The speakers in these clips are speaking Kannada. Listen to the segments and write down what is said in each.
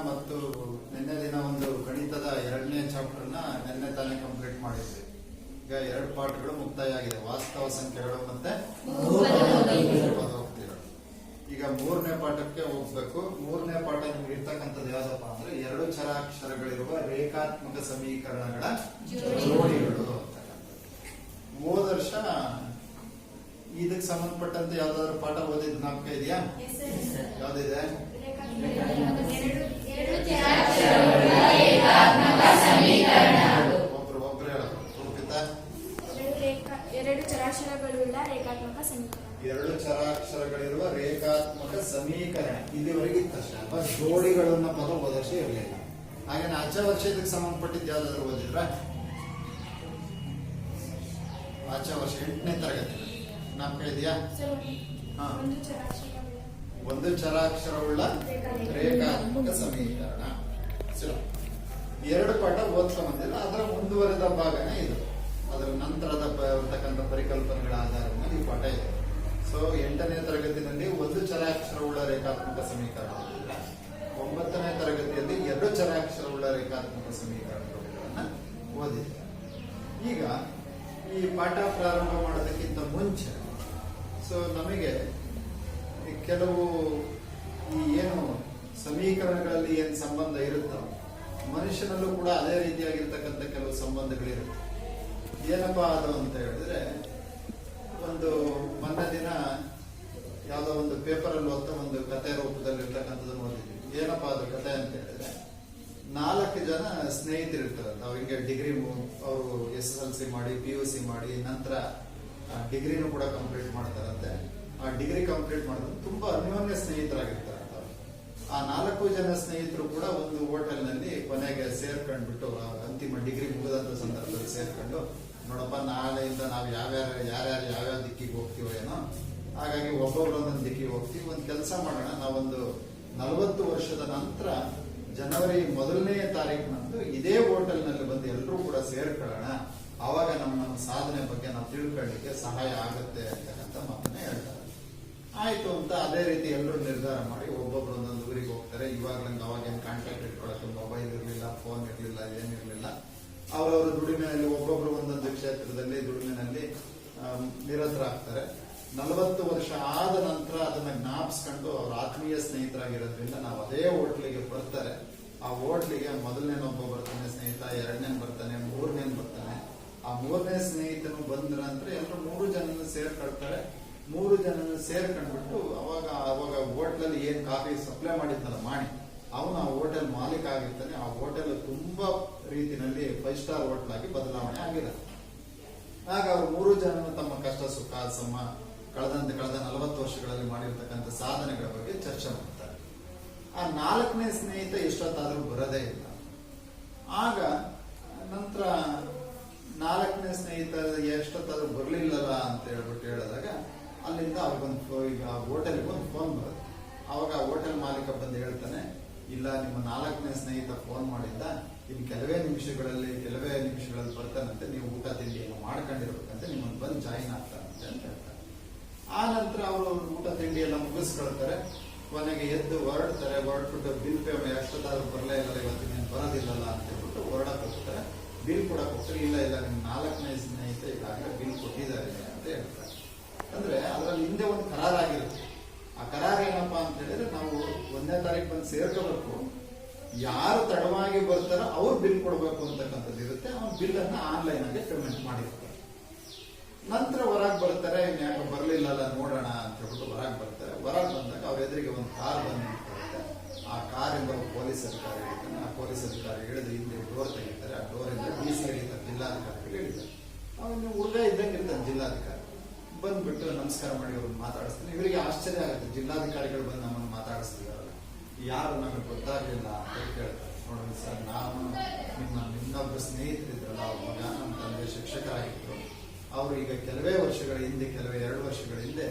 ಮತ್ತು ನಿನ್ನೆ ದಿನ ಒಂದು ಗಣಿತದ 2ನೇ ಚಾಪ್ಟರ್ನ ನಿನ್ನೆ ತಾನೇ ಕಂಪ್ಲೀಟ್ ಮಾಡಿದ್ವಿ. ಈಗ 2 ಪಾಠಗಳು ಮುಕ್ತಾಯ ಆಗಿದೆ, ವಾಸ್ತವ ಸಂಖ್ಯೆಗಳು ಮತ್ತೆ ಪದೋಕ್ತಿಗಳು. ಈಗ 3ನೇ ಪಾಠಕ್ಕೆ ಹೋಗ್ಬೇಕು. 3ನೇ ಪಾಠ ನಿಮ್ಗೆ ಇರ್ತಕ್ಕಂಥದ್ದು ಯಾವ್ದಪ್ಪ ಅಂದ್ರೆ 2 ಚರಾಕ್ಷರಗಳಿರುವ ರೇಖಾತ್ಮಕ ಸಮೀಕರಣಗಳ ಜೋಡಿಗಳು ಅಂತಕ್ಕಂಥದ್ದು. ಹೋದ ವರ್ಷ ಇದಕ್ಕೆ ಸಂಬಂಧಪಟ್ಟಂತೆ ಯಾವ್ದಾದ್ರು ಪಾಠ ಓದಿದ್ ಜ್ಞಾಪಕ ಇದೆಯಾ? ಯಾವ್ದಿದೆ? ಒಬ್ರು ಹೇಳೋದು. 2 ಚರಾಕ್ಷರಗಳುಳ್ಳ ರೇಖಾತ್ಮಕ ಸಮೀಕರಣ. 2 ಚರಾಕ್ಷರಗಳಿರುವ ರೇಖಾತ್ಮಕ ಸಮೀಕರಣ ಇಲ್ಲಿವರೆಗೆ ಇತ್ತಷ್ಟೇ ಅಲ್ವಾ? ಜೋಡಿಗಳನ್ನ ಪದ ಹೋದ ವರ್ಷ ಇರಲಿಲ್ಲ. ಹಾಗೆ ಆಚೆ ವರ್ಷ ಇದಕ್ಕೆ ಸಂಬಂಧಪಟ್ಟಿದ್ದು ಯಾವ್ದಾದ್ರು ಓದಿದ್ರ? ಆಚೆ ವರ್ಷ 8ನೇ ತರಗತಿ ಜ್ಞಾಪಕ ಇದೆಯಾ? ಒಂದು ಚರಾಕ್ಷರವುಳ್ಳ ರೇಖಾತ್ಮಕ ಸಮೀಕರಣ. 2 ಪಾಠ ಓದ್ಕೊಂಬಂದಿಲ್ಲ, ಅದರ ಮುಂದುವರೆದ ಭಾಗನೇ ಇದು. ಅದರ ನಂತರದ ಇರತಕ್ಕಂಥ ಪರಿಕಲ್ಪನೆಗಳ ಆಧಾರದ ಮೇಲೆ ಈ ಪಾಠ ಇದೆ. ಸೊ 8ನೇ ತರಗತಿಯಲ್ಲಿ 1 ಚರಾಕ್ಷರವುಳ್ಳ ರೇಖಾತ್ಮಕ ಸಮೀಕರಣ, 9ನೇ ತರಗತಿಯಲ್ಲಿ 2 ಚರಾಕ್ಷರವುಳ್ಳ ರೇಖಾತ್ಮಕ ಸಮೀಕರಣಗಳನ್ನ ಓದಿದೆ. ಈಗ ಈ ಪಾಠ ಪ್ರಾರಂಭ ಮಾಡೋದಕ್ಕಿಂತ ಮುಂಚೆ ನಮಗೆ ಕೆಲವು ಈ ಏನು ಸಮೀಕರಣಗಳಲ್ಲಿ ಏನು ಸಂಬಂಧ ಇರುತ್ತೋ ಮನುಷ್ಯನಲ್ಲೂ ಕೂಡ ಅದೇ ರೀತಿಯಾಗಿರ್ತಕ್ಕಂಥ ಕೆಲವು ಸಂಬಂಧಗಳಿರುತ್ತೆ. ಏನಪ್ಪಾ ಅದು ಅಂತ ಹೇಳಿದ್ರೆ, ಒಂದು ಮೊನ್ನೆ ದಿನ ಯಾವುದೋ ಒಂದು ಪೇಪರ್ ಅಲ್ಲಿ ಓದ್ತಾ ಒಂದು ಕಥೆ ರೂಪದಲ್ಲಿ ಇರ್ತಕ್ಕಂಥದ್ದನ್ನು ಓದಿದ್ವಿ. ಏನಪ್ಪಾ ಅದು ಕಥೆ ಅಂತ ಹೇಳಿದ್ರೆ, 4 ಜನ ಸ್ನೇಹಿತರಿರ್ತಾರಂತ. ಅವ್ರಿಗೆ ಡಿಗ್ರಿ ಅವರು SSLC ಮಾಡಿ PUC ಮಾಡಿ ನಂತರ ಡಿಗ್ರಿನೂ ಕೂಡ ಕಂಪ್ಲೀಟ್ ಮಾಡ್ತಾರಂತೆ. ಆ ಡಿಗ್ರಿ ಕಂಪ್ಲೀಟ್ ಮಾಡಿದ್ರೆ ತುಂಬಾ ಅನ್ಯೋನ್ಯ ಸ್ನೇಹಿತರಾಗಿರ್ತಾರಂತ. ಆ 4 ಜನ ಸ್ನೇಹಿತರು ಕೂಡ ಒಂದು ಹೋಟೆಲ್ ನಲ್ಲಿ ಕೊನೆಗೆ ಸೇರ್ಕೊಂಡ್ಬಿಟ್ಟು ಅಂತಿಮ ಡಿಗ್ರಿ ಮುಗಿದಂತ ಸಂದರ್ಭದಲ್ಲಿ ಸೇರ್ಕೊಂಡು, ನೋಡಪ್ಪ ನಾಳೆಯಿಂದ ನಾವು ಯಾವ್ಯಾವ ದಿಕ್ಕಿಗೆ ಹೋಗ್ತೀವೋ ಏನೋ, ಹಾಗಾಗಿ ಒಬ್ಬೊಬ್ರು ಒಂದೊಂದು ದಿಕ್ಕಿಗೆ ಹೋಗ್ತೀವಿ. ಒಂದು ಕೆಲಸ ಮಾಡೋಣ, ನಾವೊಂದು 40 ವರ್ಷದ ನಂತರ ಜನವರಿ 1ನೇ ತಾರೀಕಿನಂದು ಇದೇ ಹೋಟೆಲ್ ನಲ್ಲಿ ಬಂದು ಎಲ್ಲರೂ ಕೂಡ ಸೇರ್ಕೊಳ್ಳೋಣ, ಆವಾಗ ನಮ್ಮ ಸಾಧನೆ ಬಗ್ಗೆ ನಾವು ತಿಳ್ಕೊಳ್ಳಿಕ್ಕೆ ಸಹಾಯ ಆಗುತ್ತೆ ಅಂತಕ್ಕಂಥ ಮಾತನ್ನ ಹೇಳ್ತಾರೆ. ಆಯ್ತು ಅಂತ ಅದೇ ರೀತಿ ಎಲ್ಲರೂ ನಿರ್ಧಾರ ಮಾಡಿ ಒಬ್ಬೊಬ್ರು ಒಂದೊಂದು ಊರಿಗೆ ಹೋಗ್ತಾರೆ. ಇವಾಗ್ಲಂಗೆ ಅವಾಗೇನು ಕಾಂಟ್ಯಾಕ್ಟ್ ಇಟ್ಕೊಳ್ಳೋಕೆ ಮೊಬೈಲ್ ಇರಲಿಲ್ಲ, ಫೋನ್ ಇರಲಿಲ್ಲ, ಏನಿರಲಿಲ್ಲ. ಅವರವರು ದುಡಿಮೆಯಲ್ಲಿ ಒಬ್ಬೊಬ್ರು ಒಂದೊಂದು ಕ್ಷೇತ್ರದಲ್ಲಿ ದುಡಿಮೆನಲ್ಲಿ ನಿರತರಾಗ್ತಾರೆ. 40 ವರ್ಷ ಆದ ನಂತರ ಅದನ್ನ ಜ್ಞಾಪಿಸ್ಕೊಂಡು ಅವ್ರ ಆತ್ಮೀಯ ಸ್ನೇಹಿತರಾಗಿರೋದ್ರಿಂದ ನಾವು ಅದೇ ಹೋಟ್ಲಿಗೆ ಬರ್ತಾರೆ. ಆ ಹೋಟ್ಲಿಗೆ ಮೊದಲನೇನೊಬ್ಬ ಬರ್ತಾನೆ ಸ್ನೇಹಿತ, 2ನೇ ಬರ್ತಾನೆ, 3ನೇ ಬರ್ತಾನೆ. ಆ 3ನೇ ಸ್ನೇಹಿತನು ಬಂದ್ರ ಅಂದ್ರೆ ಎಲ್ಲರೂ 3 ಜನನ ಸೇರ್ಕೊಳ್ತಾರೆ. 3 ಜನನ ಸೇರ್ಕೊಂಡ್ಬಿಟ್ಟು ಅವಾಗ ಹೋಟ್ಲಲ್ಲಿ ಏನ್ ಕಾಫಿ ಸಪ್ಲೈ ಮಾಡಿದ್ನಲ್ಲ ಮಾಡಿ, ಅವನು ಆ ಹೋಟೆಲ್ ಮಾಲೀಕ ಆಗಿರ್ತಾನೆ. ಆ ಹೋಟೆಲ್ ತುಂಬಾ ರೀತಿಯಲ್ಲಿ 5 ಸ್ಟಾರ್ ಹೋಟ್ಲ್ ಆಗಿ ಬದಲಾವಣೆ ಆಗಿದೆ. ಆಗ ಅವ್ರು 3 ಜನನು ತಮ್ಮ ಕಷ್ಟ ಸುಖ ಕಳೆದ 40 ವರ್ಷಗಳಲ್ಲಿ ಮಾಡಿರ್ತಕ್ಕಂಥ ಸಾಧನೆಗಳ ಬಗ್ಗೆ ಚರ್ಚೆ ಮಾಡ್ತಾರೆ. ಆ 4ನೇ ಸ್ನೇಹಿತ ಎಷ್ಟೊತ್ತಾದ್ರೂ ಬರೋದೇ ಇಲ್ಲ. ಆಗ ನಂತರ 4ನೇ ಸ್ನೇಹಿತ ಎಷ್ಟೊತ್ತಾದ್ರೂ ಬರ್ಲಿಲ್ಲಲ್ಲ ಅಂತ ಹೇಳ್ಬಿಟ್ಟು ಹೇಳಿದಾಗ ಅಲ್ಲಿಂದ ಅವ್ರಿಗೊಂದು ಈಗ ಹೋಟೆಲ್ಗೆ ಒಂದು ಫೋನ್ ಬರುತ್ತೆ. ಅವಾಗ ಆ ಹೋಟೆಲ್ ಮಾಲೀಕ ಬಂದು ಹೇಳ್ತಾನೆ, ಇಲ್ಲ ನಿಮ್ಮ 4ನೇ ಸ್ನೇಹಿತ ಫೋನ್ ಮಾಡಿದ್ದ, ಇನ್ನು ಕೆಲವೇ ನಿಮಿಷಗಳಲ್ಲಿ ಬರ್ತಾನಂತೆ, ನೀವು ಊಟ ತಿಂಡಿ ಏನು ಮಾಡ್ಕೊಂಡಿರ್ಬೇಕಂತೆ, ನಿಮ್ಮನ್ನು ಬಂದು ಜಾಯಿನ್ ಆಗ್ತಾರಂತೆ ಅಂತ ಹೇಳ್ತಾರೆ. ಆ ನಂತರ ಅವರು ಊಟ ತಿಂಡಿ ಎಲ್ಲ ಮುಗಿಸ್ಕೊಳ್ತಾರೆ. ಕೊನೆಗೆ ಎದ್ದು ಹೊರಡ್ಬಿಟ್ಟು ಬಿಲ್ ಪೇ ಎಷ್ಟೊತ್ತಾದ್ರೂ ಬರಲೇ ಇಲ್ಲ, ಇವತ್ತು ನೀನು ಬರೋದಿಲ್ಲಲ್ಲ ಅಂತ ಹೇಳ್ಬಿಟ್ಟು ಹೊರಡಕ್ಕೆ ಹೋಗ್ತಾರೆ. ಬಿಲ್ ಕೊಡಕ್ಕೆ ಹೋಗ್ತಾರೆ. ಇಲ್ಲ ನಿಮ್ಮ 4ನೇ ಸ್ನೇಹಿತ ಈಗಾಗಲೇ ಬಿಲ್ ಕೊಟ್ಟಿದ್ದಾರೆ ಅಂತ ಹೇಳ್ತಾರೆ. ಅಂದ್ರೆ ಅದರಲ್ಲಿ ಹಿಂದೆ ಒಂದು ಕರಾರಾಗಿರುತ್ತೆ. ಆ ಕರಾರ ಏನಪ್ಪಾ ಅಂತ ಹೇಳಿದ್ರೆ, ನಾವು 1ನೇ ತಾರೀಕು ಬಂದು ಸೇರ್ಕೋಬೇಕು, ಯಾರು ತಡವಾಗಿ ಬರ್ತಾರೋ ಅವ್ರು ಬಿಲ್ ಕೊಡ್ಬೇಕು ಅಂತಕ್ಕಂಥದ್ದು ಇರುತ್ತೆ. ಅವ್ನು ಬಿಲ್ ಅನ್ನ ಆನ್ಲೈನ್ ಆಗಿ ಪೇಮೆಂಟ್ ಮಾಡಿರ್ತಾರೆ. ನಂತರ ಹೊರಗೆ ಬರ್ತಾರೆ, ಯಾಕೆ ಬರ್ಲಿಲ್ಲಲ್ಲ ನೋಡೋಣ ಅಂತ ಹೇಳ್ಬಿಟ್ಟು ಹೊರಗೆ ಬರ್ತಾರೆ. ಹೊರಗೆ ಬಂದಾಗ ಅವ್ರ ಎದುರಿಗೆ ಒಂದು ಕಾರ್ ಬಂದು ನಿಂತಿರುತ್ತೆ. ಆ ಕಾರಿಂದ ಒಬ್ಬ ಪೊಲೀಸ್ ಅಧಿಕಾರಿ ಇರ್ತಾನೆ. ಆ ಪೊಲೀಸ್ ಅಧಿಕಾರಿ ಹಿಡಿದು ಹಿಂದೆ ಡೋರ್ ತೆಗಿತಾರೆ. ಆ ಡೋರಿಂದ DC ಹಿಡಿತಾರೆ, ಜಿಲ್ಲಾಧಿಕಾರಿಗಳು ಹಿಡಿತಾರೆ. ಅವನು ಹುಡುಗ ಇದ್ದಂಗೆ ಇರ್ತಾನೆ ಜಿಲ್ಲಾಧಿಕಾರಿ. ಬಂದ್ಬಿಟ್ಟು ನಮಸ್ಕಾರ ಮಾಡಿ ಅವ್ರನ್ನ ಮಾತಾಡಿಸ್ತಾನೆ. ಇವರಿಗೆ ಆಶ್ಚರ್ಯ ಆಗುತ್ತೆ, ಜಿಲ್ಲಾಧಿಕಾರಿಗಳು ಬಂದು ನಮ್ಮನ್ನು ಮಾತಾಡಿಸ್ತಿದಾರಲ್ಲ, ಯಾರು ನಮಗೆ ಗೊತ್ತಾಗಲಿಲ್ಲ ಅಂತ ಕೇಳ್ತಾರೆ. ನೋಡೋಣ ಸರ್, ನಾನು ಇನ್ನೊಬ್ಬರು ಸ್ನೇಹಿತರಿದ್ರಲ್ಲ, ಅವ್ರ ಮಗ ನಮ್ಮ ತಂದೆ ಶಿಕ್ಷಕರಾಗಿದ್ರು. ಅವರು ಈಗ ಕೆಲವೇ 2 ವರ್ಷಗಳ ಹಿಂದೆ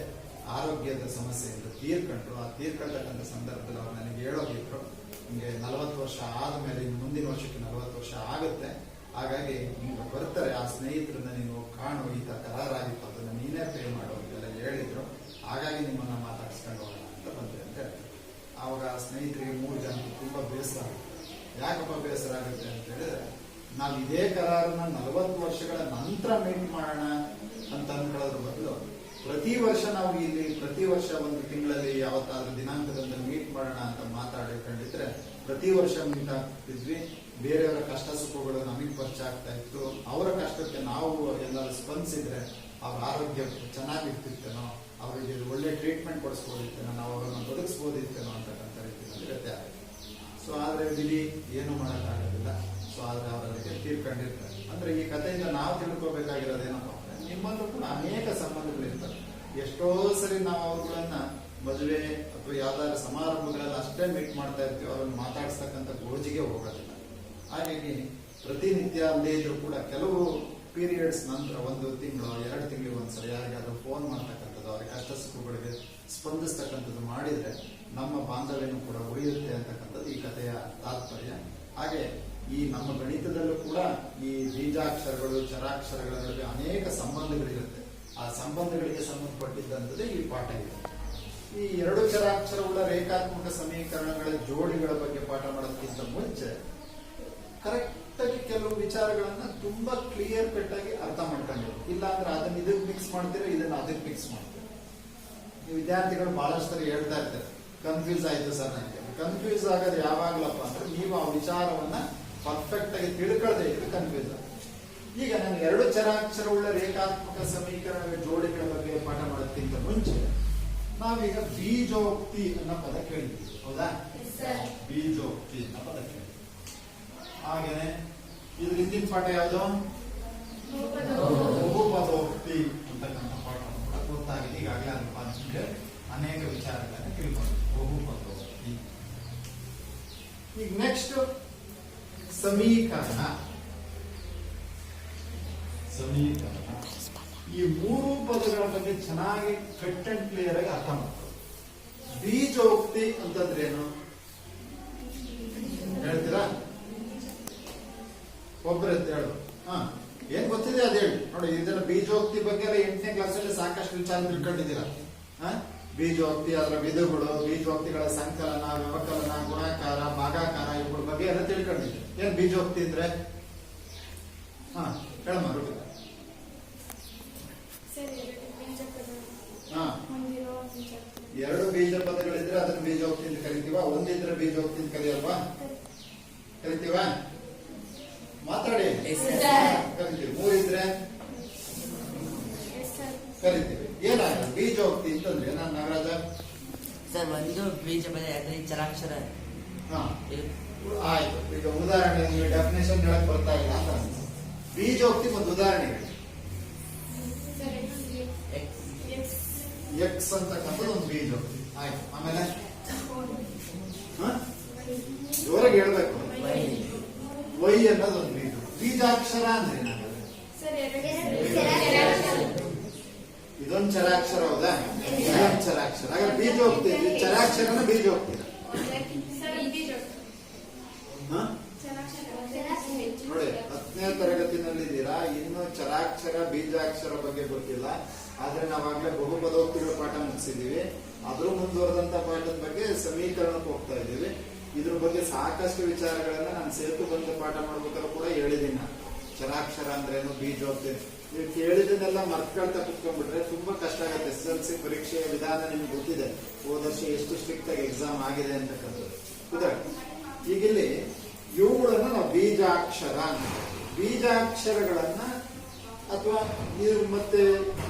ಆರೋಗ್ಯದ ಸಮಸ್ಯೆಯಿಂದ ತೀರ್ಕೊಂಡ್ರು. ಆ ತೀರ್ಕೊಳ್ತಕ್ಕಂಥ ಸಂದರ್ಭದಲ್ಲಿ ಅವ್ರು ನನಗೆ ಹೇಳೋಗಿದ್ರು, ನಿಮಗೆ 40 ವರ್ಷ ಆದ್ಮೇಲೆ ಮುಂದಿನ ವರ್ಷಕ್ಕೆ 40 ವರ್ಷ ಆಗುತ್ತೆ, ಹಾಗಾಗಿ ನಿಮ್ಗೆ ಬರ್ತಾರೆ, ಆ ಸ್ನೇಹಿತರನ್ನ ನೀನು ಕಾಣು, ಈ ತರ ಕರಾರಾಗಿತ್ತು, ಅದನ್ನ ನೀನೇ ಪೇ ಮಾಡೋ ಅಂತೆಲ್ಲ ಹೇಳಿದ್ರು. ಹಾಗಾಗಿ ನಿಮ್ಮನ್ನ ಮಾತಾಡಿಸ್ಕೊಂಡು ಹೋಗೋಣ ಅಂತ ಬಂದೆ ಅಂತ ಹೇಳ್ತಾರೆ. ಆ ಅವಾಗ ಸ್ನೇಹಿತರಿಗೆ 3 ಜನಕ್ಕೆ ತುಂಬಾ ಬೇಸರ ಆಗುತ್ತೆ. ಯಾಕಪ್ಪ ಬೇಸರ ಆಗುತ್ತೆ ಅಂತ ಹೇಳಿದ್ರೆ, ನಾವು ಇದೇ ಕರಾರನ್ನ 40 ವರ್ಷಗಳ ನಂತರ ಮೀಟ್ ಮಾಡೋಣ ಅಂತ ಅನ್ಕೊಳ್ಳೋದ್ರ ಬದಲು ಪ್ರತಿ ವರ್ಷ ನಾವು ಇಲ್ಲಿ ಪ್ರತಿ ವರ್ಷ ಒಂದು ತಿಂಗಳಲ್ಲಿ ಯಾವತ್ತಾದ್ರೂ ದಿನಾಂಕದಿಂದ ಮೀಟ್ ಮಾಡೋಣ ಅಂತ ಮಾತಾಡಿಕೊಂಡಿದ್ರೆ ಪ್ರತಿ ವರ್ಷ ಮೀಟ್ ಆಗ್ತಿದ್ವಿ. ಬೇರೆಯವರ ಕಷ್ಟ ಸುಖಗಳು ನಮಗೆ ಪರಿಚಯ ಆಗ್ತಾ ಇತ್ತು. ಅವರ ಕಷ್ಟಕ್ಕೆ ನಾವು ಎಲ್ಲರೂ ಸ್ಪಂದಿಸಿದ್ರೆ ಅವ್ರ ಆರೋಗ್ಯ ಚೆನ್ನಾಗಿರ್ತಿತ್ತೇನೋ, ಅವರಿಗೆ ಒಳ್ಳೆ ಟ್ರೀಟ್ಮೆಂಟ್ ಕೊಡಿಸ್ಬೋದಿತ್ತೇನೋ, ನಾವು ಅವರನ್ನು ಬದುಕಿಸ್ಬೋದಿತ್ತೇನೋ ಅಂತಕ್ಕಂಥ ರೀತಿಯಲ್ಲಿ ಇರುತ್ತೆ. ಸೊ ಆದ್ರೆ ವಿಧಿ ಏನು ಮಾಡೋಕ್ಕಾಗೋದಿಲ್ಲ. ಸೊ ಆದ್ರೆ ಅವರಿಗೆ ತೀರ್ಕೊಂಡಿರ್ತಾರೆ. ಅಂದ್ರೆ ಈ ಕಥೆಯಿಂದ ನಾವು ತಿಳ್ಕೊಬೇಕಾಗಿರೋದೇನಪ್ಪ ಅಂದ್ರೆ, ನಿಮ್ಮಲ್ಲೂ ಕೂಡ ಅನೇಕ ಸಂಬಂಧಗಳಿರ್ತವೆ. ಎಷ್ಟೋ ಸರಿ ನಾವು ಅವ್ರುಗಳನ್ನ ಮದುವೆ ಅಥವಾ ಯಾವ್ದಾದ್ರು ಸಮಾರಂಭಗಳಲ್ಲಿ ಅಷ್ಟೇ ಮೀಟ್ ಮಾಡ್ತಾ ಇರ್ತೀವಿ, ಅವ್ರನ್ನ ಮಾತಾಡ್ಸ್ತಕ್ಕಂಥ ಗೋಜಿಗೆ ಹೋಗೋದಿಲ್ಲ. ಹಾಗಾಗಿ ಪ್ರತಿನಿತ್ಯ ಅಲ್ಲೇ ಇದ್ರು ಕೂಡ ಕೆಲವು ಪೀರಿಯಡ್ಸ್ ನಂತರ 1 ತಿಂಗಳು 2 ತಿಂಗಳಿಗೆ ಒಂದ್ಸರಿ ಯಾರಿಗಾದ್ರೂ ಫೋನ್ ಮಾಡ್ತಕ್ಕಂಥದ್ದು, ಅವ್ರ ಕಷ್ಟ ಸುಖಗಳಿಗೆ ಸ್ಪಂದಿಸ್ತಕ್ಕಂಥದ್ದು ಮಾಡಿದ್ರೆ ನಮ್ಮ ಬಾಂಧವ್ಯನೂ ಕೂಡ ಉಳಿಯುತ್ತೆ ಅಂತಕ್ಕಂಥದ್ದು ಈ ಕಥೆಯ ತಾತ್ಪರ್ಯ. ಹಾಗೆ ಈ ನಮ್ಮ ಗಣಿತದಲ್ಲೂ ಕೂಡ ಈ ಬೀಜಾಕ್ಷರಗಳು ಚರಾಕ್ಷರಗಳ ನಡುವೆ ಅನೇಕ ಸಂಬಂಧಗಳಿರುತ್ತೆ. ಆ ಸಂಬಂಧಗಳಿಗೆ ಸಂಬಂಧಪಟ್ಟಿದ್ದಂಥದ್ದೇ ಈ ಪಾಠ ಇದೆ. ಈ 2 ಚರಾಕ್ಷರವುಳ್ಳ ರೇಖಾತ್ಮಕ ಸಮೀಕರಣಗಳ ಜೋಡಿಗಳ ಬಗ್ಗೆ ಪಾಠ ಮಾಡೋದಕ್ಕಿಂತ ಮುಂಚೆ ಕರೆಕ್ಟ್ ಆಗಿ ಕೆಲವು ವಿಚಾರಗಳನ್ನ ತುಂಬಾ ಕ್ಲಿಯರ್ ಕಟ್ ಆಗಿ ಅರ್ಥ ಮಾಡ್ಕೊಂಡಿರೋದು. ಇಲ್ಲ ಅಂದ್ರೆ ಅದನ್ನ ಇದಕ್ಕೆ ಮಿಕ್ಸ್ ಮಾಡ್ತೀರಾ, ಇದನ್ನ ಅದಕ್ಕೆ ಮಿಕ್ಸ್ ಮಾಡ್ತೀರಾ. ಈ ವಿದ್ಯಾರ್ಥಿಗಳು ಬಹಳಷ್ಟು ಸರಿ ಹೇಳ್ತಾ ಇರ್ತಾರೆ, ಕನ್ಫ್ಯೂಸ್ ಆಯ್ತು ಸರ್ ನನಗೆ. ಕನ್ಫ್ಯೂಸ್ ಆಗೋದು ಯಾವಾಗ್ಲಪ್ಪ ಅಂದ್ರೆ ನೀವು ಆ ವಿಚಾರವನ್ನ ಪರ್ಫೆಕ್ಟ್ ಆಗಿ ತಿಳ್ಕೊಳ್ಳದೆ ಇದ್ರೆ ಕನ್ಫ್ಯೂಸ್ ಆಗುತ್ತೆ. ಈಗ ನಾನು 2 ಚರಾಕ್ಷರವುಳ್ಳ ರೇಖಾತ್ಮಕ ಸಮೀಕರಣಗಳ ಜೋಡಿಗಳ ಬಗ್ಗೆ ಪಾಠ ಮಾಡೋದಕ್ಕಿಂತ ಮುಂಚೆ ನಾವೀಗ ಬೀಜೋಕ್ತಿ ಅನ್ನೋ ಪದ ಕೇಳಿದ್ವಿ, ಹೌದಾ? ಬೀಜೋಕ್ತಿ ಅನ್ನೋ ಪದ ಕೇಳಿದ್ವಿ. ಹಾಗೇನೆ ಇದ್ರ ಹಿಂದಿನ ಪಾಠ ಯಾವುದು? ಬಹುಪದೋಕ್ತಿ ಅಂತಕ್ಕಂಥ ಪಾಠ ಕೂಡ ಗೊತ್ತಾಗಿದೆ. ಈಗಾಗಲೇ ಅದ್ರ ಬಗ್ಗೆ ಅನೇಕ ವಿಚಾರಗಳನ್ನ ತಿಳ್ಕೊಂಡು ಬಹುಪದೋಕ್ತಿ. ಈಗ ನೆಕ್ಸ್ಟ್ ಸಮೀಕರಣ. ಈ 3 ಪದಗಳ ಬಗ್ಗೆ ಚೆನ್ನಾಗಿ ಕಟ್ ಅಂಡ್ ಕ್ಲಿಯರ್ ಆಗಿ ಅರ್ಥ ಮಾಡ್ತಾರೆ. ಬೀಜೋಕ್ತಿ ಅಂತಂದ್ರೆ ಏನು ಹೇಳ್ತೀರಾ? ಒಬ್ಬರು ಹೇಳು. ಏನ್ ಗೊತ್ತಿದೆ ಅದ್ ಹೇಳಿ. ನೋಡಿ, ಇದನ್ನ ಬೀಜೋಕ್ತಿ ಬಗ್ಗೆ 8ನೇ ಕ್ಲಾಸಲ್ಲಿ ಸಾಕಷ್ಟು ವಿಚಾರ ತಿಳ್ಕೊಂಡಿದ್ದೀರಾ. ಬೀಜೋಕ್ತಿ, ಅದರ ವಿಧಗಳು, ಬೀಜೋಕ್ತಿಗಳ ಸಂಕಲನ, ವ್ಯವಕಲನ, ಗುಣಾಕಾರ, ಭಾಗಾಕಾರ ಇವುಗಳ ಬಗ್ಗೆ ಎಲ್ಲ ತಿಳ್ಕೊಂಡಿದ್ದೀರಿ. ಏನ್ ಬೀಜೋಕ್ತಿ ಅಂದ್ರೆ? ಹೇಳಮ್ಮ ರೂಪಿತ. ಎರಡು ಬೀಜ ಪದಗಳಿದ್ರೆ ಅದನ್ನ ಬೀಜೋಕ್ತಿ ಅಂತ ಕರಿತೀವ. ಒಂದಿದ್ರೆ ಬೀಜೋಕ್ತಿ ಅಂತ ಕರೆಯಲ್ವಾ? ಕರಿತೀವ? ಮಾತಾಡಿ. ಕರಿತೀವಿ. 3 ಇದ್ರೆ ಕರಿತೀವಿ. ಏನಾಗ ಬೀಜೋಕ್ತಿ ಅಂತಂದ್ರೆ ನಾನು ನಾಗರಾಜ ಸರ್, ಒಂದು ಬೀಜ ಪದ ಚರಾಕ್ಷರ. ಆಯ್ತು. ಈಗ ಉದಾಹರಣೆ ನೀವು ಡೆಫಿನೇಷನ್ ಹೇಳಕ್ ಬರ್ತಾ ಇಲ್ಲ ಅಂತ ಅನ್ಸುತ್ತೆ. ಬೀಜೋಕ್ತಿ ಒಂದು ಉದಾಹರಣೆ ಹೇಳಿ. ಎಕ್ಸ್ ಅಂತಕ್ಕಂಥದ್ದು ಒಂದು ಬೀಜೋಕ್ತಿ. ಆಯ್ತು. ಆಮೇಲೆ ಜೋರಾಗಿ ಹೇಳ್ಬೇಕು. ವೈ ಅನ್ನೋದು ಒಂದು ಬೀಜ. ಬೀಜಾಕ್ಷರ ಅಂದ್ರೆ ಏನಾಗುತ್ತೆ? ಇದೊಂದು ಚರಾಕ್ಷರ, ಹೌದಾ? ಇದೊಂದು ಚರಾಕ್ಷರ. ಹಾಗಾದ್ರೆ ಬೀಜೋಕ್ತಿ ಚರಾಕ್ಷರನ ಬೀಜೋಕ್ತಿ. ನೋಡಿ, 10ನೇ ತರಗತಿನಲ್ಲಿದ್ದೀರಾ, ಇನ್ನು ಚರಾಕ್ಷರ ಬೀಜಾಕ್ಷರ ಬಗ್ಗೆ ಗೊತ್ತಿಲ್ಲ. ಆದ್ರೆ ನಾವಾಗ್ಲೇ ಬಹುಪದೋಕ್ತಿಗಳ ಪಾಠ ಮುಗಿಸಿದೀವಿ. ಅದ್ರ ಮುಂದುವರೆದಂತ ಪಾಠದ ಬಗ್ಗೆ ಸಮೀಕರಣಕ್ಕೆ ಹೋಗ್ತಾ ಇದ್ದೀವಿ. ಇದ್ರ ಬಗ್ಗೆ ಸಾಕಷ್ಟು ವಿಚಾರಗಳನ್ನ ನಾನು ಸೇತು ಬಂದ ಪಾಠ ಮಾಡ್ಬೇಕಾದ್ರೂ ಕೂಡ ಹೇಳಿದ್ದೀನಿ. ಚರಾಕ್ಷರ ಅಂದ್ರೇನು, ಬೀಜೋಕ್ತಿ. ನೀವು ಕೇಳಿದನ್ನೆಲ್ಲ ಮರ್ತ್ಕೊಳ್ತಾ ಕುತ್ಕೊಂಡ್ಬಿಟ್ರೆ ತುಂಬಾ ಕಷ್ಟ ಆಗುತ್ತೆ. SSLC ಪರೀಕ್ಷೆಯ ವಿಧಾನ ನಿಮ್ಗೆ ಗೊತ್ತಿದೆ. ಹೋದ ವರ್ಷ ಎಷ್ಟು ಸ್ಟ್ರಿಕ್ಟ್ ಆಗಿ ಎಕ್ಸಾಮ್ ಆಗಿದೆ ಅಂತಕ್ಕಂಥದ್ದು. ಈಗಿಲ್ಲಿ ಇವುಗಳನ್ನ ನಾವು ಬೀಜಾಕ್ಷರ ಅಂತ. ಬೀಜಾಕ್ಷರಗಳನ್ನ ಅಥವಾ ಇದು ಮತ್ತೆ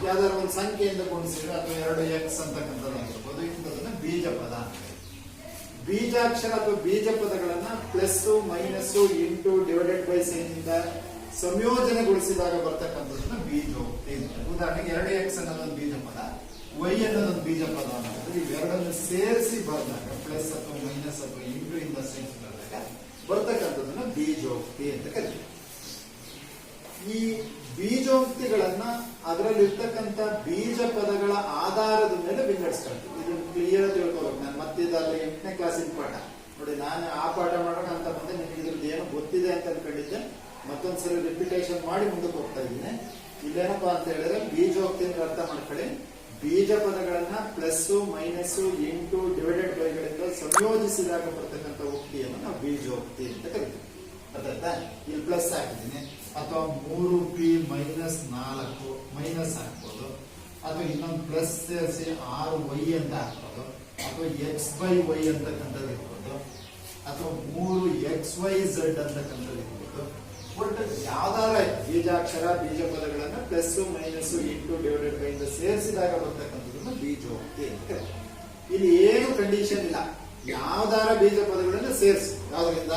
ಯಾವ್ದಾದ್ರು ಒಂದು ಸಂಖ್ಯೆಯಿಂದ ಗುಣಿಸಿದ್ರೆ ಅಥವಾ 2x ಅಂತಕ್ಕಂಥದ್ದಾಗಿರ್ಬೋದು, ಇಂಥದನ್ನ ಬೀಜ ಪದ. ಬೀಜಾಕ್ಷರ ಅಥವಾ ಬೀಜ ಪದಗಳನ್ನ plus, minus, into, divided by sine ಇಂದ ಸಂಯೋಜನೆಗೊಳಿಸಿದಾಗ ಬರ್ತಕ್ಕಂಥದನ್ನ ಬೀಜೋಕ್ತಿ. ಉದಾಹರಣೆಗೆ 2x ಅನ್ನೋದೊಂದು ಬೀಜ ಪದ, y ಅನ್ನೋದೊಂದು ಬೀಜ ಪದ ಅನ್ನೋದು. ಇವೆರಡನ್ನು ಸೇರಿಸಿ ಬರೆದಾಗ ಪ್ಲಸ್ ಅಥವಾ ಮೈನಸ್ ಅಥವಾ ಇಂಟು ಇಂದ ಸೈನ್ ಬರೆದಾಗ ಬರ್ತಕ್ಕಂಥದನ್ನ ಬೀಜೋಕ್ತಿ ಅಂತ ಕರೀತೀವಿ. ಈ ಬೀಜೋಕ್ತಿಗಳನ್ನ ಅದರಲ್ಲಿರ್ತಕ್ಕಂಥ ಬೀಜ ಪದಗಳ ಆಧಾರದ ಮೇಲೆ ವಿಂಗಡಿಸ್ಕೊಳ್ತೀವಿ. ಇದನ್ನು ಕ್ಲಿಯರ್ ತಿಳ್ಕೊಬೇಕು. ನಾನು ಮತ್ತಿದ್ದಲ್ಲಿ 8ನೇ ಕ್ಲಾಸಿನ ಪಾಠ ನೋಡಿ, ನಾನು ಆ ಪಾಠ ಮಾಡೋಣ ಅಂತ ಬಂದೆ. ನಿಮ್ಗೆ ಇದ್ರದ್ದು ಏನು ಗೊತ್ತಿದೆ ಅಂತ ಅನ್ಕೊಂಡಿದ್ದೆ. ಮತ್ತೊಂದ್ಸರಿ ರಿಪಿಟೇಷನ್ ಮಾಡಿ ಮುಂದಕ್ಕೆ ಹೋಗ್ತಾ ಇದ್ದೀನಿ. ಇಲ್ಲೇನಪ್ಪಾ ಅಂತ ಹೇಳಿದ್ರೆ ಬೀಜೋಕ್ತಿಯನ್ನು ಅರ್ಥ ಮಾಡ್ಕೊಳ್ಳಿ. ಬೀಜ ಪದಗಳನ್ನ ಪ್ಲಸ್, ಮೈನಸ್, ಇಂಟು, ಡಿವೈಡೆಡ್ ಬೈಗಳಿಂದ ಸಂಯೋಜಿಸಿದಾಗ ಬರ್ತಕ್ಕಂಥ ಉಕ್ತಿಯನ್ನು ನಾವು ಬೀಜೋಕ್ತಿ ಅಂತ ಕರಿತೀವಿ. ಅರ್ಥಾಯ್ತಾ? ಇಲ್ಲಿ ಪ್ಲಸ್ ಹಾಕಿದ್ದೀನಿ, ಅಥವಾ 3p ಮೈನಸ್ 4 ಮೈನಸ್ ಹಾಕ್ಬೋದು, ಅಥವಾ ಇನ್ನೊಂದು ಪ್ಲಸ್ ಸೇರಿಸಿ 6y ಅಂತ ಹಾಕ್ಬೋದು, ಅಥವಾ x/y ಅಂತಕ್ಕಂಥದ್ದು ಇರ್ಬೋದು, ಅಥವಾ 3xyz ಅಂತಕ್ಕಂಥದ್ದು ಇರ್ಬೋದು. ಒಟ್ಟು ಯಾವ್ದಾರ ಬೀಜಾಕ್ಷರ ಬೀಜ ಪದಗಳನ್ನ plus minus into divided by ಇಂದ ಸೇರಿಸಿದಾಗ ಬರ್ತಕ್ಕಂಥದ್ದನ್ನು ಬೀಜೋಕ್ತಿ ಅಂತ ಕರೀತಾರೆ. ಇಲ್ಲಿ ಏನು ಕಂಡೀಷನ್ ಇಲ್ಲ, ಯಾವ್ದಾರ ಬೀಜ ಪದಗಳನ್ನ ಸೇರಿಸಿ, ಯಾವ್ದ್ರಿಂದ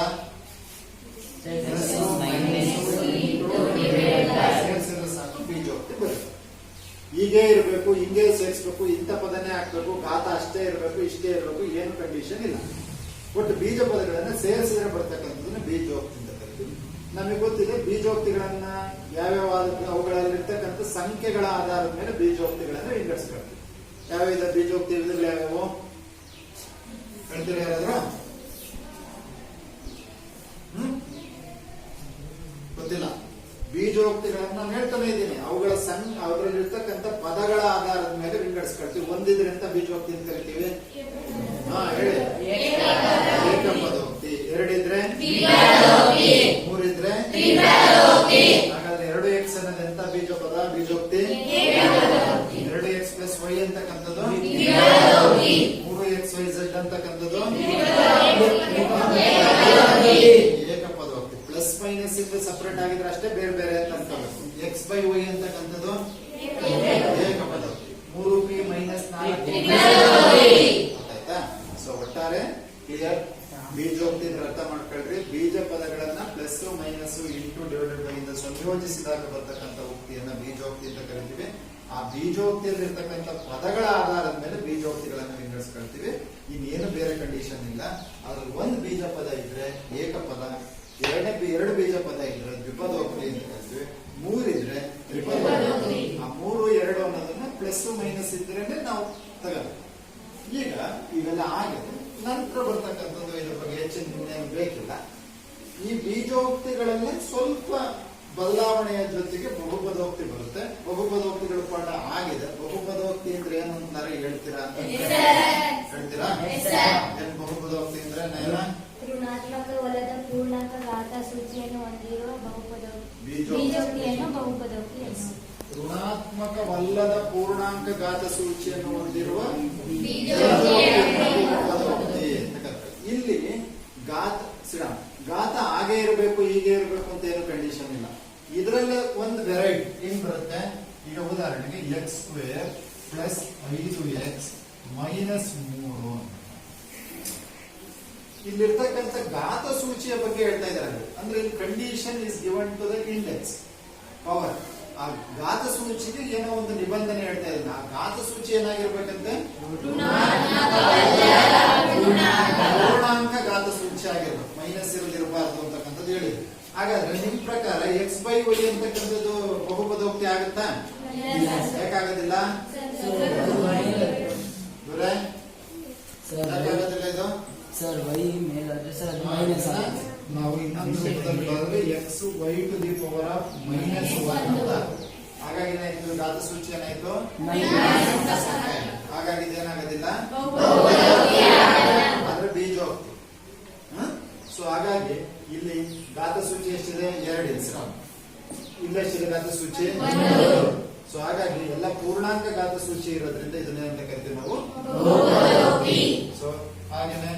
ಸೇರಿಸಿದ್ರೆ ಸಾಕು ಬೀಜೋಕ್ತಿ ಬರುತ್ತೆ. ಹೀಗೆ ಇರಬೇಕು, ಹಿಂಗೆ ಸೇರಿಸಬೇಕು, ಇಂಥ ಪದನೇ ಹಾಕ್ಬೇಕು, ಘಾತ ಅಷ್ಟೇ ಇರಬೇಕು, ಇಷ್ಟೇ ಇರಬೇಕು, ಏನು ಕಂಡೀಷನ್ ಇಲ್ಲ. ಒಟ್ಟು ಬೀಜ ಪದಗಳನ್ನ ಸೇರಿಸಿದ್ರೆ ಬರ್ತಕ್ಕಂಥದನ್ನ ಬೀಜೋಕ್ತಿ ಅಂತ ಕರಿತೀವಿ. ನಮಗೆ ಗೊತ್ತಿದೆ ಬೀಜೋಕ್ತಿಗಳನ್ನ ಯಾವ್ಯಾವ ಅವುಗಳಲ್ಲಿರ್ತಕ್ಕಂಥ ಸಂಖ್ಯೆಗಳ ಆಧಾರದ ಮೇಲೆ ಬೀಜೋಕ್ತಿಗಳನ್ನ ವಿಂಗಡಿಸ್ಕೊಳ್ತೀವಿ. ಯಾವ್ಯಾವ ಬೀಜೋಕ್ತಿ ವಿಧಗಳು ಯಾವ್ಯಾವು ಹೇಳ್ತೀರಾ ಯಾರಾದ್ರೂ? ಗೊತ್ತಿಲ್ಲ. ಬೀಜೋಕ್ತಿಗಳನ್ನ ನಾನು ಹೇಳ್ತಾನೆ ಇದ್ದೀನಿ, ಅವುಗಳ ಅದರಲ್ಲಿರ್ತಕ್ಕಂಥ ಪದಗಳ ಆಧಾರದ ಮೇಲೆ ವಿಂಗಡಿಸ್ಕೊಳ್ತೀವಿ. ಒಂದಿದ್ರಿಂದ ಬೀಜೋಕ್ತಿ ಅಂತ ಕರಿತೀವಿ. ಹೇಳಿ. ಏಕಪದೋಕ್ತಿ. ಎರಡಿದ್ರೆ, ಮೂರಿದ್ರೆ, ಹಾಗಾದ್ರೆ 2x ಅನ್ನೋದು ಎಂತ ಬೀಜ ಪದ ಬೀಜೋಕ್ತಿ? 2x ಪ್ಲಸ್ y ಅಂತಕ್ಕಂಥದ್ದು, 3xyz ಅಂತಕ್ಕಂಥದ್ದು ಏಕಪದೋಕ್ತಿ. ಪ್ಲಸ್ ಮೈನಸ್ ಇಂದ ಸಪರೇಟ್ ಆಗಿದ್ರೆ ಅಷ್ಟೇ ಬೇರೆ ಬೇರೆ ಅಂತ ಅನ್ಕೋಬೇಕು. x/y ಅಂತಕ್ಕಂಥದ್ದು ಏಕಪದೋಕ್ತಿ. 3p ಮೈನಸ್ 4 ಆಯ್ತಾ? ಸೊ ಒಟ್ಟಾರೆ ಕ್ಲಿಯರ್. ಬೀಜೋಕ್ತಿ ಅರ್ಥ ಮಾಡ್ಕೊಳ್ರಿ. ಬೀಜ ಪದಗಳನ್ನ plus minus into divided by ಇಂದ ಸಂಯೋಜಿಸಿದಾಗ ಬರ್ತಕ್ಕಂಥ ಉಕ್ತಿಯನ್ನ ಬೀಜೋಕ್ತಿ ಅಂತ ಕರಿತೀವಿ. ಆ ಬೀಜೋಕ್ತಿಯಲ್ಲಿರ್ತಕ್ಕಂಥ ಪದಗಳ ಆಧಾರದ ಮೇಲೆ ಬೀಜೋಕ್ತಿಗಳನ್ನ ವಿಂಗಡಿಸ್ಕೊಳ್ತೀವಿ. ಇನ್ನೇನು ಬೇರೆ ಕಂಡೀಷನ್ ಇಲ್ಲ. ಅದ್ರಲ್ಲಿ ಒಂದು ಬೀಜ ಪದ ಇದ್ರೆ ಏಕಪದ, ಎರಡು ಬೀಜ ಪದ ಇದ್ರೆ ದ್ವಿಪದೋಕ್ತಿ ಅಂತ ಕರಿತೀವಿ, ಮೂರಿದ್ರೆ ತ್ರಿಪದೋಕ್ತಿ. ಆ 3, 2 ಅನ್ನೋದನ್ನ ಪ್ಲಸ್ ಮೈನಸ್ ಇದ್ರೇನೆ ನಾವು ತಗೋಬೇಕು. ಈಗ ಇವೆಲ್ಲ ಆಗಿದೆ. ನಂತರ ಬರ್ತಕ್ಕಂಥದ್ದು ಇದ್ರ ಬಗ್ಗೆ ಹೆಚ್ಚಿನ ಬೇಕಿಲ್ಲ. ಈ ಬೀಜೋಕ್ತಿಗಳಲ್ಲೇ ಸ್ವಲ್ಪ ಬದಲಾವಣೆಯ ಜೊತೆಗೆ ಬಹುಪದೋಕ್ತಿ ಬರುತ್ತೆ. ಬಹುಪದೋಕ್ತಿಗಳ ಪಾಠ ಆಗಿದೆ. ಬಹುಪದೋಕ್ತಿ ಅಂದ್ರೆ ಏನು ಅಂತಾರೆ ಹೇಳ್ತೀರಾ ಅಂತ ಹೇಳ್ತೀರಾ? ಏನ್ ಬಹುಪದೋಕ್ತಿ ಅಂದ್ರೆ ನಯನ? ಋಣಾತ್ಮಕವಲ್ಲದ ಪೂರ್ಣಾಂಕ ಘಾತ ಸೂಚಿಯನ್ನು ಹೊಂದಿರುವ ಬೀಜೋಕ್ತಿಯನ್ನು ಬಹುಪದೋಕ್ತಿ ಎನ್ನುವರು. ಋಣಾತ್ಮಕವಲ್ಲದ ಪೂರ್ಣಾಂಕ ಘಾತ ಸೂಚಿಯನ್ನು ಹೊಂದಿರುವ ಇಲ್ಲಿ ಘಾತ ಹಾಗೆ ಇರಬೇಕು ಹೀಗೆ ಇರಬೇಕು ಅಂತ ಏನು ಕಂಡೀಷನ್ ಇಲ್ಲ. ಇದರಲ್ಲೇ ಒಂದು ವೆರೈಟಿ ಏನ್ ಬರುತ್ತೆ. ಈಗ ಉದಾಹರಣೆಗೆ x² ಪ್ಲಸ್ 5x ಮೈನಸ್ 3. ಇಲ್ಲಿರ್ತಕ್ಕಂಥ ಘಾತ ಸೂಚಿಯ ಬಗ್ಗೆ ಹೇಳ್ತಾ ಇದ್ದಾರೆ. ಅಂದ್ರೆ ಇಲ್ಲಿ condition is given to the index power. ಆ ಘಾತ ಸೂಚಿಗೆ ಏನೋ ಒಂದು ನಿಬಂಧನೆ ಹೇಳ್ತಾ ಇದ್ದಾರೆ. ಆ ಘಾತ ಸೂಚಿ ಏನಾಗಿರ್ಬೇಕಂತೆ? ಪೂರ್ಣಾಂಕ ಘಾತ ಸೂಚಿ ಆಗಿರ್ಬೇಕು, ಮೈನಸ್ ಇರದಿರಬಾರ್ದು ಅಂತಕ್ಕಂಥದ್ದು ಹೇಳಿದ್ರು. ಹಾಗಾದ್ರೆ ನಿಮ್ ಪ್ರಕಾರ x/y ಅಂತಕ್ಕಂಥದ್ದು ಬಹುಪದೋಕ್ತಿ ಆಗುತ್ತಾ? ಯಾಕಾಗೋದಿಲ್ಲ? ಯಾಕಾಗೋದಿಲ್ಲ ಇದು? ಸರ್ y ಮೇಲಾದ್ರೆ ಸರ್ ಮೈನಸ್ ಆಗುತ್ತೆ. ನಾವು ಇನ್ನೊಂದು ರೂಪದಲ್ಲಿ ಬರೆದ್ರೆ x/y to the power of minus 1 ಅಂತ. ಹಾಗಾಗಿ ಏನಾಯ್ತು? ಘಾತ ಸೂಚಿ ಏನಾಯ್ತು? ಹಾಗಾಗಿ ಇದೇನಾಗೋದಿಲ್ಲ, ಆದ್ರೆ ಬೀಜೋಕ್ತಿ. ಸೊ ಹಾಗಾಗಿ ಇಲ್ಲಿ ಘಾತ ಸೂಚಿ ಎಷ್ಟಿದೆ? 2 ಇದೆ. ಇಲ್ಲೆಷ್ಟಿದೆ ಘಾತ ಸೂಚಿ? ಸೊ ಹಾಗಾಗಿ ಎಲ್ಲ ಪೂರ್ಣಾಂಕ ಘಾತ ಸೂಚಿ ಇರೋದ್ರಿಂದ ಇದನ್ನೇ ಅಂತ ಕರಿತೀವಿ ನಾವು. ಸೊ ಹಾಗೇನೆ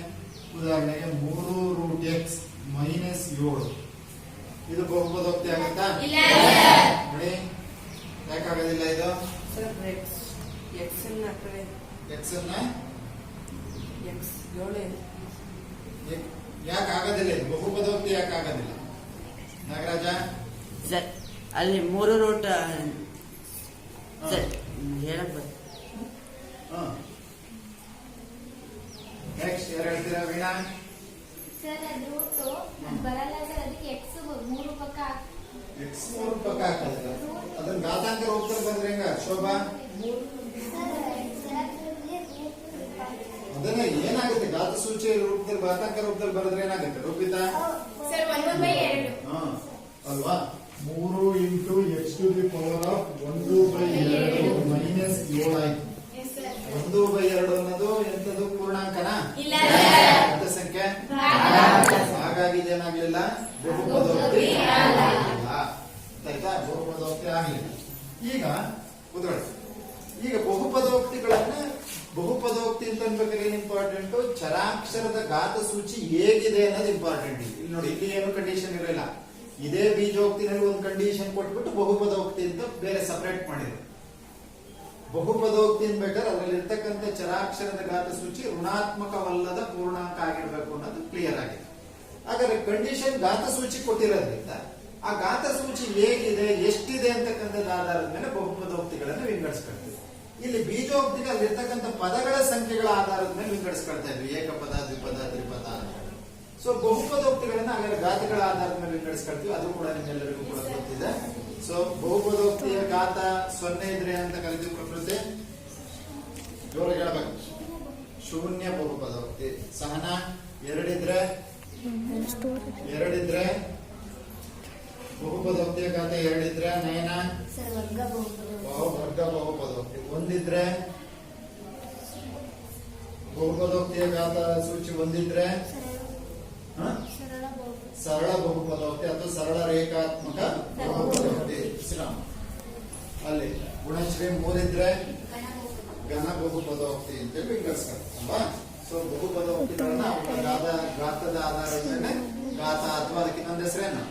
ಉದಾಹರಣೆಗೆ 3√x ಮೈನಸ್ 7 ಇದು ಬಹುಪದೋಕ್ತಿ ಆಗುತ್ತಾ? ನೋಡಿ ಯಾಕಾಗೋದಿಲ್ಲ ಇದು? x ಅನ್ನ ಯಾಕೆ ಆಗೋದಿಲ್ಲ? ಇದು ಬಹುಪದೋಕ್ತಿ ಯಾಕೆ ಆಗೋದಿಲ್ಲ ನಾಗರಾಜ? ಸರ್ ಅಲ್ಲಿ 3 ರೂಟ್ ಸರ್ ಹೇಳಕ್ ನೆಕ್ಸ್ಟ್ ಯಾರು ಹೇಳ್ತೀರಾ? ವೀಣಾ ಸರ್ ಅದು ರೂಟು ಬರಲ್ಲ ಸರ್, ಅದಕ್ಕೆ ಎಕ್ಸ್ 3 ಪಕ್ಕ x 3 ಪಕ್ಕ ಹಾಕೋದಿಲ್ಲ. ಅದನ್ನ ಘಾತಾಂಕ ರೂಪದಲ್ಲಿ ಬಂದ್ರೆ ಹೆಂಗ ಶೋಭಾ? ಅದನ್ನ ಏನಾಗುತ್ತೆ? ಘಾತ ಸೂಚಿ ರೂಪದಲ್ಲಿ ಘಾತಾಂಕ ರೂಪದಲ್ಲಿ ಬರೆದ್ರೆ ಏನಾಗುತ್ತೆ ರೂಪಿತಾ? ಸರ್ 1/2 ಅಲ್ವಾ? 3 into x to the power of 1/2 minus 7 ಆಯ್ತು. 1/2 ಅನ್ನೋದು ಎಂತದ್ದು? ಪೂರ್ಣಾಂಕನಾ? ಇಲ್ಲ ಏನಾಗ್ಲಿಲ್ಲ, ಬಹುಪದೋಕ್ತಿ ಆಗ್ಲಿಲ್ಲ. ಆಯ್ತಾ, ಬಹುಪದೋಕ್ತಿ ಆಗ್ಲಿಲ್ಲ. ಈಗ ಕುತ್ಕೊಳ್ಳಿ. ಈಗ ಬಹುಪದೋಕ್ತಿ ಅಂತ ಅನ್ಬೇಕಾದ್ರೆ ಏನ್ ಇಂಪಾರ್ಟೆಂಟ್, ಚರಾಕ್ಷರದ ಘಾತ ಸೂಚಿ ಹೇಗಿದೆ ಅನ್ನೋದು ಇಂಪಾರ್ಟೆಂಟ್. ಇಲ್ಲಿ ನೋಡಿ, ಇಲ್ಲಿ ಏನು ಕಂಡೀಷನ್ ಇರಲಿಲ್ಲ. ಇದೇ ಬೀಜೋಕ್ತಿನಲ್ಲಿ ಒಂದು ಕಂಡೀಷನ್ ಕೊಟ್ಬಿಟ್ಟು ಬಹುಪದೋಕ್ತಿ ಅಂತ ಬೇರೆ ಸಪರೇಟ್ ಮಾಡಿದ್ರು. ಬಹುಪದೋಕ್ತಿ ಅನ್ಬೇಕಾದ್ರೆ ಅದರಲ್ಲಿ ಇರ್ತಕ್ಕಂಥ ಚರಾಕ್ಷರದ ಘಾತ ಸೂಚಿ ಋಣಾತ್ಮಕವಲ್ಲದ ಪೂರ್ಣಾಂಕ ಆಗಿರ್ಬೇಕು ಅನ್ನೋದು ಕ್ಲಿಯರ್ ಆಗಿದೆ. ಹಾಗಾದ್ರೆ ಕಂಡೀಷನ್ ಘಾತ ಸೂಚಿ ಕೊಟ್ಟಿರೋದ್ರಿಂದ ಆ ಘಾತ ಸೂಚಿ ಹೇಗಿದೆ, ಎಷ್ಟಿದೆ ಅಂತಕ್ಕಂಥದ್ದು ಆಧಾರದ ಮೇಲೆ ಬಹುಪದೋಕ್ತಿಗಳನ್ನು ವಿಂಗಡಿಸ್ಕೊಳ್ತೀವಿ. ಇಲ್ಲಿ ಬೀಜೋಕ್ತಿಗೆ ಅಲ್ಲಿರ್ತಕ್ಕಂಥ ಪದಗಳ ಸಂಖ್ಯೆಗಳ ಆಧಾರದ ಮೇಲೆ ವಿಂಗಡಿಸ್ಕೊಳ್ತಾ ಇದ್ವಿ, ಏಕಪದ, ದ್ವಿಪದ, ತ್ರಿಪದ ಅಂತ. ಸೊ ಬಹುಪದೋಕ್ತಿಗಳನ್ನ ಹಾಗಾದ್ರೆ ಘಾತಗಳ ಆಧಾರದ ಮೇಲೆ ವಿಂಗಡಿಸ್ಕೊಳ್ತೀವಿ. ಅದು ಕೂಡ ನಿಮ್ಮೆಲ್ಲರಿಗೂ ಕೂಡ ಗೊತ್ತಿದೆ. ಸೊ ಬಹುಪದೋಕ್ತಿಯ ಘಾತ 0 ಇದ್ರೆ ಅಂತ ಕರಿತೀವಿ ಪ್ರಕೃತಿ. ಜೋರಾಗಿ ಹೇಳಬೇಕು, ಶೂನ್ಯ ಬಹುಪದೋಕ್ತಿ. ಸಹನ 2 ಇದ್ರೆ ಬಹುಪದೋಕ್ತಿಯ ಘಾತ 2 ಇದ್ರೆ. ನಯನ ಸರ್ ವರ್ಗ ವರ್ಗ ಬಹುಪದೋಕ್ತಿ. 1 ಇದ್ರೆ ಬಹುಪದೋಕ್ತಿಯ ಘಾತ ಸೂಚಿ 1 ಇದ್ರೆ ಸರಳ ಬಹುಪದೋಕ್ತಿ ಅಥವಾ ಸರಳ ರೇಖಾತ್ಮಕ ಬಹುಪದೋಕ್ತಿ. ಅಲ್ಲಿ ಗುಣಶ್ರೀ 3 ಇದ್ರೆ ಘನ ಬಹುಪದೋಕ್ತಿ ಅಂತೇಳಿ ವಿಂಗಡಿಸ್ಕೊಳ್ತೀವಲ್ವಾ. ಸೊ ಬಹುಪದೋಕ್ತಿಗಳನ್ನ ಅವರ ಗಾತ್ರದ ಆಧಾರದ ಮೇಲೆ, ಗಾತ ಅಥವಾ ಅದಕ್ಕೆ ಇನ್ನೊಂದು ಹೆಸರೇನು,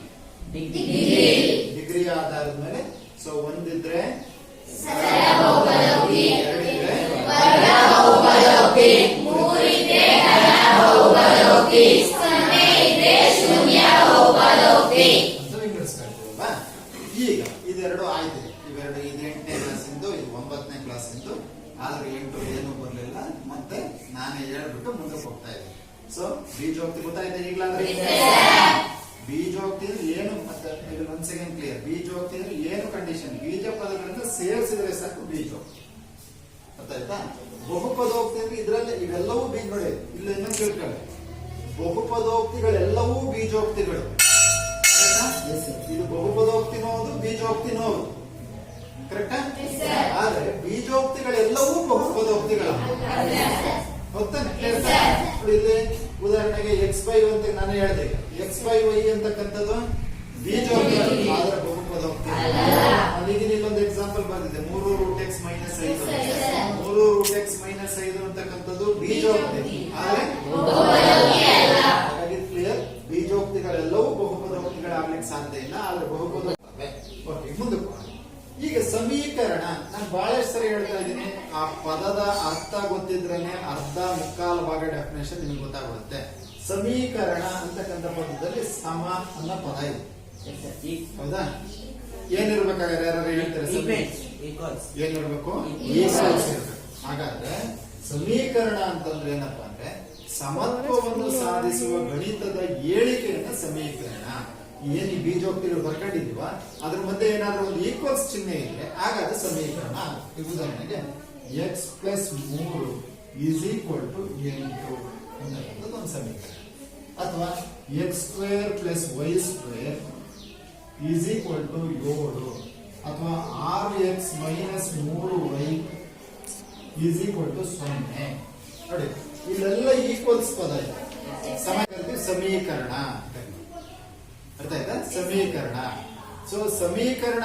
ಡಿಗ್ರಿ ಆಧಾರದ ಮೇಲೆ. ಸೊ 1 ಇದ್ರೆ ಸರಳ ಬಹುಪದೋಕ್ತಿ, 2 ಇದ್ರೆ ವರ್ಗ ಬಹುಪದೋಕ್ತಿ, 3 ಇದ್ರೆ ಘನ ಬಹುಪದೋಕ್ತಿ, 0 ಇದ್ರೆ ಶೂನ್ಯ ಬಹುಪದೋಕ್ತಿ ಅಂತ ವಿಂಗಡಿಸ್ಕೊಳ್ತೀವಲ್ವಾ. ಈಗ ಇದೆರಡು ಆಯ್ತು. ಇವೆರಡು, ಇದು 8ನೇ ಕ್ಲಾಸಿಂದು, ಇದು 9ನೇ ಕ್ಲಾಸಿಂದು. ಆದ್ರೆ 8 ಏನು ಬರಲಿಲ್ಲ. ಮತ್ತೆ ನಾನೇ ಹೇಳ್ಬಿಟ್ಟು ಮುಂದಕ್ಕೆ ಹೋಗ್ತಾ ಇದ್ದೀನಿ. ಸೊ ಬೀಜೋಕ್ತಿ ಗೊತ್ತಾಯ್ತಾ ಈಗಲಾದ್ರೆ? ಬೀಜೋಕ್ತಿ ಏನು, ಮತ್ತೆ ಇದು ಒಂದ್ ಸೆಕೆಂಡ್ ಕ್ಲಿಯರ್. ಬೀಜೋಕ್ತಿ ಅಂದ್ರೆ ಏನು ಕಂಡೀಷನ್, ಬೀಜ ಪದಗಳಿಂದ ಸೇರಿಸಿದ್ರೆ ಸಾಕು ಬೀಜೋಕ್ತಿ. ಗೊತ್ತಾಯ್ತಾ? ಬಹುಪದೋಕ್ತಿ ಅಂದ್ರೆ ಇದ್ರಲ್ಲಿ ಇವೆಲ್ಲವೂ ಬೀಜ. ನೋಡಿ ಇಲ್ಲಿ ಇನ್ನೊಂದು ತಿಳ್ಕೊಳ್ಳಿ, ಬಹುಪದೋಕ್ತಿಗಳೆಲ್ಲವೂ ಬೀಜೋಕ್ತಿಗಳು. ಇದು ಬಹುಪದೋಕ್ತಿನೋ ಹೌದು, ಬೀಜೋಕ್ತಿನೋ ಹೌದು. ಕರೆಕ್ಟಾ? ಆದ್ರೆ ಬೀಜೋಕ್ತಿಗಳೆಲ್ಲವೂ ಬಹುಪದೋಕ್ತಿಗಳು. ಗೊತ್ತಾನೆ? ಇಲ್ಲಿ ಉದಾಹರಣೆಗೆ XY ಅಂತ ನಾನು ಹೇಳಿದೆ. XY ಅಂತಕ್ಕಂಥದ್ದು ಬೀಜೋಕ್ತಿ ಆದ್ರೆ ಬಹುಪದೋಕ್ತಿ. ಅದಕ್ಕೆ ಇಲ್ಲೊಂದು ಎಕ್ಸಾಂಪಲ್ ಬಂದಿದೆ, 3 √x - 5. 3 √x - 5 ಅಂತಕ್ಕಂಥದ್ದು ಬೀಜೋಕ್ತಿ ಆದ್ರೆ ಹಾಗಾಗಿ ಕ್ಲಿಯರ್, ಬೀಜೋಕ್ತಿಗಳೆಲ್ಲವೂ ಬಹುಪದೋಕ್ತಿಗಳಾಗ್ಲಿಕ್ಕೆ ಸಾಧ್ಯ ಇಲ್ಲ. ಆದ್ರೆ ಬಹುಪದೋಕ್ತಿ. ಮುಂದಕ್ಕೆ ಈಗ ಸಮೀಕರಣ, ನಾನು ಬಹಳಷ್ಟು ಸರಿ ಹೇಳ್ತಾ ಇದ್ದೀನಿ, ಆ ಪದದ ಅರ್ಥ ಗೊತ್ತಿದ್ರೇನೆ ಅರ್ಧ ಮುಕ್ಕಾಲು ಭಾಗ ಡೆಫಿನೇಷನ್ ನಿಮ್ಗೆ ಗೊತ್ತಾಗುತ್ತೆ. ಸಮೀಕರಣ ಅಂತಕ್ಕಂಥ ಪದದಲ್ಲಿ ಸಮ ಅನ್ನೋ ಪದ ಇದೆ. ಹೌದಾ? ಏನಿರ್ಬೇಕಾದ್ರೆ ಯಾರು ಹೇಳ್ತಾರೆ? ಏನಿರ್ಬೇಕು? ಈಕ್ವಲ್ಸ್ ಇರ್ಬೇಕು. ಹಾಗಾದ್ರೆ ಸಮೀಕರಣ ಅಂತಂದ್ರೆ ಏನಪ್ಪಾ ಅಂದ್ರೆ ಸಮತ್ವವನ್ನು ಸಾಧಿಸುವ ಗಣಿತದ ಹೇಳಿಕೆಯನ್ನ ಸಮೀಕರಣ. ಏನ್ ಈ ಬೀಜೋಕ್ತಿಗಳು ಬರ್ಕೊಂಡಿದೀವ ಅದ್ರ ಮಧ್ಯೆ ಏನಾದ್ರೂ ಒಂದು ಈಕ್ವಲ್ಸ್ ಚಿಹ್ನೆ ಇದ್ರೆ ಆಗ ಅದು ಸಮೀಕರಣ. ಉದಾಹರಣೆಗೆ x + 3 = 8 ಅನ್ನೋದು ಒಂದು ಸಮೀಕರಣ. ಅಥವಾ x² + y² = 7. ಅಥವಾ 6x - 3y = 0. ನೋಡಿ ಇಲ್ಲೆಲ್ಲ ಈಕ್ವಲ್ಸ್ ಪದ ಇದೆ. ಸಮೀಕರಣ ಅರ್ಥ ಆಯ್ತಾ? ಸಮೀಕರಣ. ಸೊ ಸಮೀಕರಣ